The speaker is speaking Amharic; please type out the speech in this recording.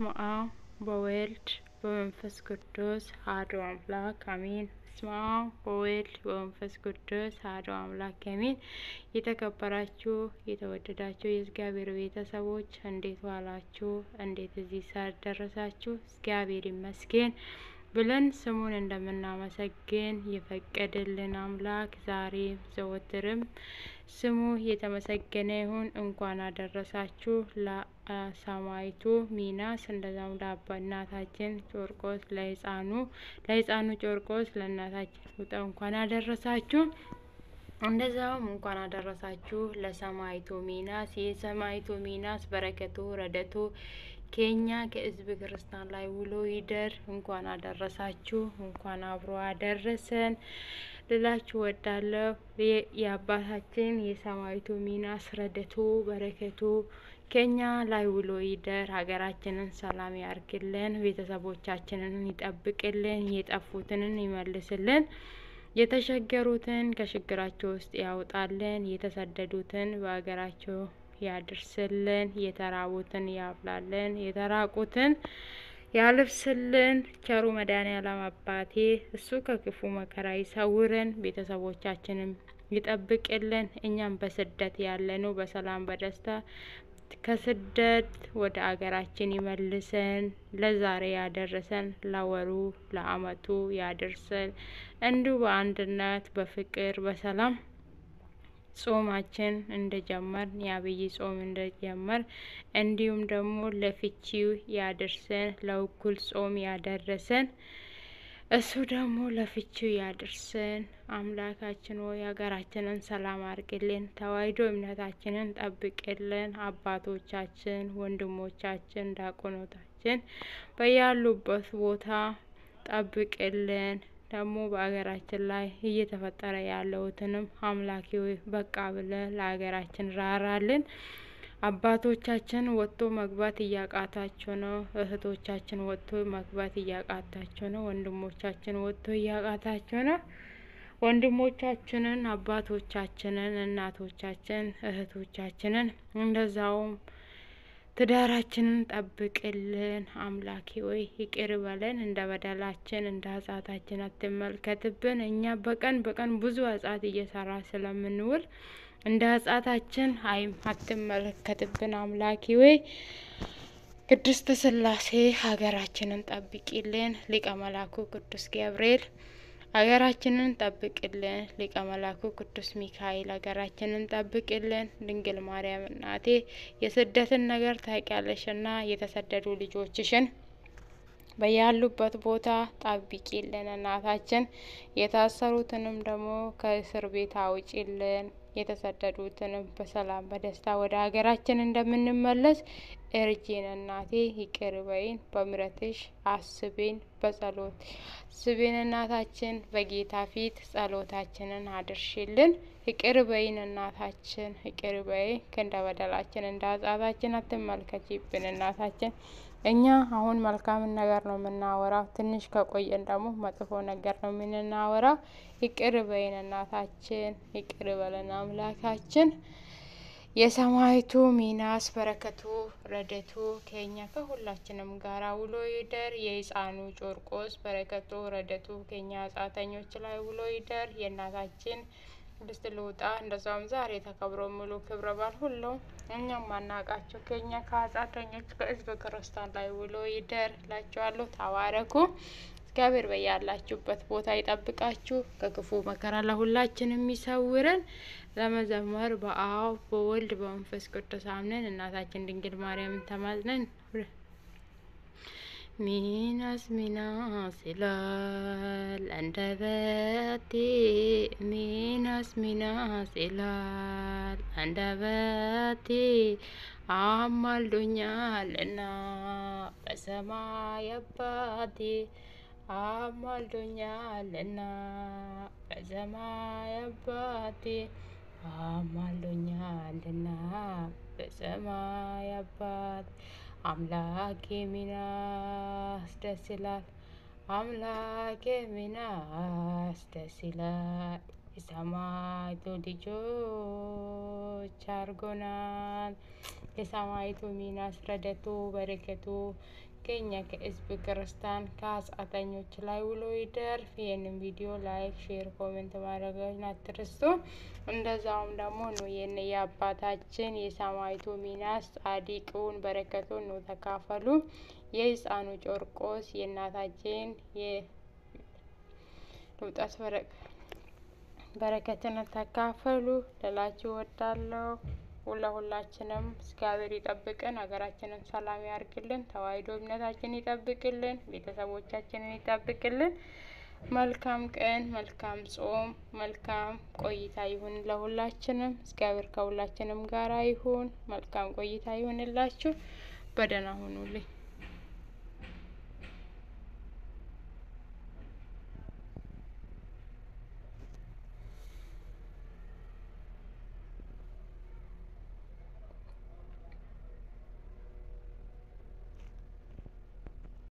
በስመ አብ ወወልድ ወመንፈስ ቅዱስ አሐዱ አምላክ አሜን። በስመ አብ ወወልድ ወመንፈስ ቅዱስ አሐዱ አምላክ አሜን። የተከበራችሁ የተወደዳችሁ የእግዚአብሔር ቤተሰቦች እንዴት ዋላችሁ? እንዴት እዚህ ሰዓት ደረሳችሁ? እግዚአብሔር ይመስገን ብለን ስሙን እንደምናመሰግን የፈቀደልን አምላክ ዛሬም ዘወትርም ስሙ የተመሰገነ ይሁን። እንኳን አደረሳችሁ ለሰማዕቱ ሚናስ እንደዛም ለአባታችን ጨርቆስ ለሕፃኑ ጨርቆስ ለእናታችን ሩታ እንኳን አደረሳችሁ። እንደዛውም እንኳን አደረሳችሁ ለሰማዕቱ ሚናስ። የሰማዕቱ ሚናስ በረከቱ ረድኤቱ ከኛ ከሕዝበ ክርስቲያን ላይ ውሎ ይደር። እንኳን አደረሳችሁ፣ እንኳን አብሮ አደረሰን ልላችሁ ወዳለሁ። የአባታችን የሰማዕቱ ሚናስ ረድኤቱ በረከቱ ከኛ ላይ ውሎ ይደር። ሀገራችንን ሰላም ያርግልን፣ ቤተሰቦቻችንን ይጠብቅልን፣ የጠፉትንን ይመልስልን፣ የተቸገሩትን ከችግራቸው ውስጥ ያውጣልን፣ የተሰደዱትን በሀገራቸው ያድርስልን፣ የተራቡትን ያብላልን፣ የተራቁትን ያልብስልን። ቸሩ መድኃኔዓለም አባቴ እሱ ከክፉ መከራ ይሰውረን፣ ቤተሰቦቻችንም ይጠብቅልን። እኛም በስደት ያለነው በሰላም በደስታ ከስደት ወደ አገራችን ይመልሰን። ለዛሬ ያደረሰን ለወሩ ለአመቱ ያደርሰን። እንዲሁ በአንድነት በፍቅር በሰላም ጾማችን እንደጀመር የአብይ ጾም እንደጀመር እንዲሁም ደግሞ ለፍቺው ያደርሰን። ለእኩል ጾም ያደረሰን እሱ ደግሞ ለፍቺው ያደርሰን። አምላካችን ሆይ ሀገራችንን ሰላም አርግልን፣ ተዋሕዶ እምነታችንን ጠብቅልን። አባቶቻችን ወንድሞቻችን ዲያቆኖታችን በያሉበት ቦታ ጠብቅልን። ደግሞ በሀገራችን ላይ እየተፈጠረ ያለውትንም አምላኬ ሆይ በቃ ብለ ለሀገራችን ራራልን። አባቶቻችን ወጥቶ መግባት እያቃታቸው ነው። እህቶቻችን ወጥቶ መግባት እያቃታቸው ነው። ወንድሞቻችን ወጥቶ እያቃታቸው ነው። ወንድሞቻችንን፣ አባቶቻችንን፣ እናቶቻችን፣ እህቶቻችንን እንደዛውም ትዳራችንን ጠብቅልን። አምላኬ ሆይ ይቅር በለን፣ እንደ በደላችን እንደ ኃጢአታችን አትመልከትብን። እኛ በቀን ብዙ ኃጢአት እየሰራ ስለምንውል እንደ ኃጢአታችን አትመለከትብን። አምላኬ ሆይ ቅድስት ሥላሴ ሀገራችንን ጠብቂልን። ሊቀ መላኩ ቅዱስ ገብርኤል ሀገራችንን ጠብቅልን። ሊቀ መላኩ ቅዱስ ሚካኤል ሀገራችንን ጠብቅልን። ድንግል ማርያም እናቴ የስደትን ነገር ታውቂያለሽና የተሰደዱ ልጆችሽን በያሉበት ቦታ ጠብቂልን እናታችን። የታሰሩትንም ደግሞ ከእስር ቤት አውጪልን። የተሰደዱትንም በሰላም በደስታ ወደ ሀገራችን እንደምንመለስ እርጂን እናቴ። ይቅር በይን፣ በምሕረትሽ አስቤን፣ በጸሎት አስቤን እናታችን። በጌታ ፊት ጸሎታችንን አድርሽልን። ይቅር በይን እናታችን፣ ይቅር በይን። እንደ በደላችን እንደ ኃጢአታችን አትመልከቺብን እናታችን። እኛ አሁን መልካምን ነገር ነው የምናወራው፣ ትንሽ ከቆየን ደግሞ መጥፎ ነገር ነው የምናወራው። ይቅር በይን እናታችን፣ ይቅር በለን አምላካችን። የሰማዕቱ ሚናስ በረከቱ ረድኤቱ ከኛ ከሁላችንም ጋር ውሎ ይደር። የሕፃኑ ጨርቆስ በረከቱ ረድኤቱ ከኛ ኃጢአተኞች ላይ ውሎ ይደር። የእናታችን ቅድስት ልውጣ እንደዛውም ዛሬ ተከብሮ ሙሉ ክብረ በዓል ሁሉ እኛም ማናቃቸው ከኛ ከኃጢአተኞች ከሕዝበ ክርስቲያን ላይ ውሎ ይደር እላችኋለሁ። ተባረኩ። እግዚአብሔር በያላችሁበት ቦታ ይጠብቃችሁ፣ ከክፉ መከራ ለሁላችንም ይሰውረን። ለመዘመር በአብ በወልድ በመንፈስ ቅዱስ አምነን እናታችን ድንግል ማርያምን ተማጽነን ሚናስ ሚናስ ይላል አንደበቴ፣ ሚናስ ሚናስ ይላል አንደበቴ፣ አማልዶኛልና በሰማይ አባቴ፣ አማልዶኛልና በሰማይ አባቴ፣ አማልዶኛልና በሰማይ አባቴ። አምላኬ ሚናስ ደስ ይላል፣ አምላኬ ሚናስ ደስ ይላል። የሰማዕቱ ልጆች አርጎናል። የሰማዕቱ ሚናስ ረድኤቱ በረከቱ ከእኛ ከሕዝበ ክርስቲያን ከኃጢአተኞች ላይ ውሎ ይደር። ይህንን ቪዲዮ ላይክ፣ ሼር፣ ኮሜንት ማድረጋችሁን አትርሱ። እንደዛውም ደግሞ ነው የአባታችን የሰማዕቱ ሚናስ ጻድቁን በረከቱን ነው ተካፈሉ። የሕፃኑ ጨርቆስ የእናታችን የልውጣት በረከትን ተካፈሉ ልላችሁ እወዳለሁ። ሁላችንም እግዚአብሔር ይጠብቅን፣ ሀገራችንን ሰላም ያርግልን፣ ተዋሕዶ እምነታችንን ይጠብቅልን፣ ቤተሰቦቻችንን ይጠብቅልን። መልካም ቀን፣ መልካም ጾም፣ መልካም ቆይታ ይሁን ለሁላችንም። እግዚአብሔር ከሁላችንም ጋር ይሁን። መልካም ቆይታ ይሁንላችሁ። በደህና ሁኑልኝ።